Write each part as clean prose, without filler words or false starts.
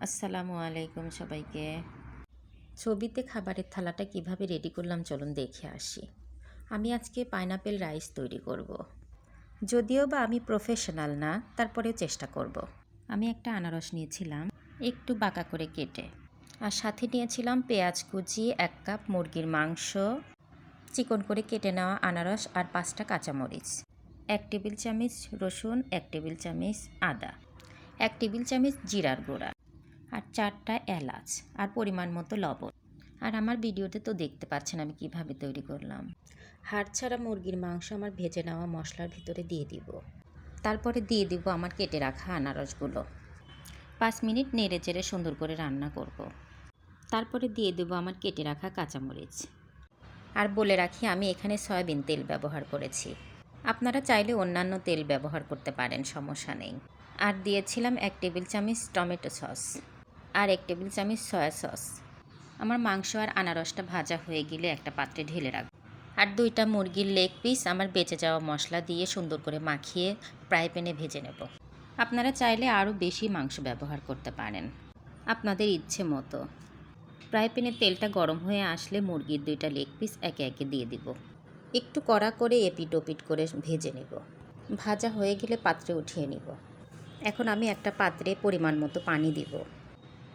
আসসালামু আলাইকুম সবাইকে। ছবিতে খাবারের থালাটা কিভাবে রেডি করলাম চলুন দেখে আসি। আমি আজকে পাইনাপেল রাইস তৈরি করব। যদিও বা আমি প্রফেশনাল না, তারপরেও চেষ্টা করব। আমি একটা আনারস নিয়েছিলাম একটু বাঁকা করে কেটে, আর সাথে নিয়েছিলাম পেঁয়াজ কুচি, 1 কাপ মুরগির মাংস, চিকন করে কেটে নেওয়া আনারস আর 5টা কাঁচামরিচ, 1 টেবিল চামচ রসুন, 1 টেবিল চামচ আদা, 1 টেবিল চামচ জিরার গুঁড়া, আর 4টা এলাচ, আর পরিমাণ মতো লবণ। আর আমার ভিডিওতে তো দেখতে পাচ্ছেন আমি কিভাবে তৈরি করলাম। হাড় ছাড়া মুরগির মাংস আমার ভেজে নেওয়া মশলার ভিতরে দিয়ে দিব। তারপরে দিয়ে দিব আমার কেটে রাখা আনারসগুলো। 5 মিনিট নেড়ে চেড়ে সুন্দর করে রান্না করব। তারপরে দিয়ে দেব আমার কেটে রাখা কাঁচামরিচ। আর বলে রাখি আমি এখানে সয়াবিন তেল ব্যবহার করেছি। আপনারা চাইলে অন্যান্য তেল ব্যবহার করতে পারেন, সমস্যা নেই। আর দিয়েছিলাম 1 টেবিল চামচ টমেটো সস আর 1 টেবিল চামচ সয়া সস। আমার মাংস আর আনারসটা ভাজা হয়ে গেলে একটা পাত্রে ঢেলে রাখব। আর 2টা মুরগির লেগ পিস আমার বেঁচে যাওয়া মশলা দিয়ে সুন্দর করে মাখিয়ে ফ্রাই প্যানে ভেজে নেব। আপনারা চাইলে আরও বেশি মাংস ব্যবহার করতে পারেন, আপনাদের ইচ্ছে মতো। ফ্রাই প্যানে তেলটা গরম হয়ে আসলে মুরগির 2টা লেগ পিস একে একে দিয়ে দিব। একটু কড়া করে এপিট ওপিট করে ভেজে নেব। ভাজা হয়ে গেলে পাত্রে উঠিয়ে নিব। এখন আমি একটা পাত্রে পরিমাণ মতো পানি দিব।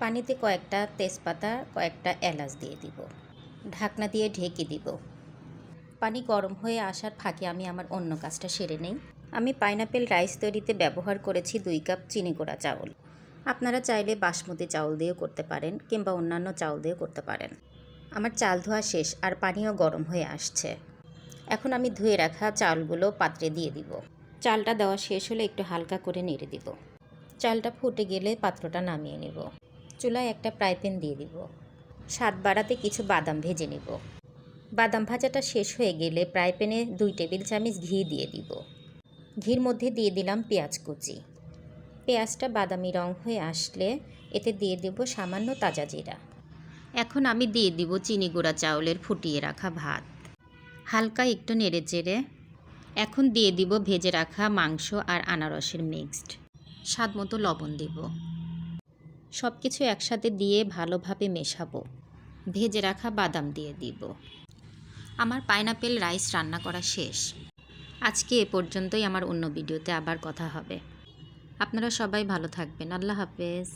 পানিতে কয়েকটা তেজপাতা, কয়েকটা এলাচ দিয়ে দিব। ঢাকনা দিয়ে ঢেকে দিব। পানি গরম হয়ে আসার ফাঁকে আমি আমার অন্য কাজটা সেরে নেই। আমি পাইনাপেল রাইস তৈরিতে ব্যবহার করেছি 2 কাপ চিনি গুঁড়া চাউল। আপনারা চাইলে বাসমতি চাউল দিয়েও করতে পারেন কিংবা অন্যান্য চাউল দিয়েও করতে পারেন। আমার চাল ধোয়া শেষ আর পানিও গরম হয়ে আসছে। এখন আমি ধুয়ে রাখা চালগুলো পাত্রে দিয়ে দিব। চালটা দেওয়া শেষ হলে একটু হালকা করে নেড়ে দিব। চালটা ফুটে গেলে পাত্রটা নামিয়ে নেব। চুলায় একটা ফ্রাই প্যান দিয়ে দিব। স্বাদ বাড়াতে কিছু বাদাম ভেজে নেব। বাদাম ভাজাটা শেষ হয়ে গেলে ফ্রাই প্যানে 2 টেবিল চামচ ঘি দিয়ে দিব। ঘির মধ্যে দিয়ে দিলাম পেঁয়াজ কুচি। পেঁয়াজটা বাদামি রং হয়ে আসলে এতে দিয়ে দেব সামান্য তাজা জিরা। এখন আমি দিয়ে দিব চিনি গুঁড়া চাউলের ফুটিয়ে রাখা ভাত। হালকা একটু নেড়ে চেড়ে এখন দিয়ে দিব ভেজে রাখা মাংস আর আনারসের মিক্সড। স্বাদ মতো লবণ দেব। সব কিছু একসাথে দিয়ে ভালোভাবে মেশাবো। ভেজে রাখা বাদাম দিয়ে দিব। আমার পাইনাপেল রাইস রান্না করা শেষ। আজকে এ পর্যন্তই। আমার অন্য ভিডিওতে আবার কথা হবে। আপনারা সবাই ভালো থাকবেন। আল্লাহ হাফেজ।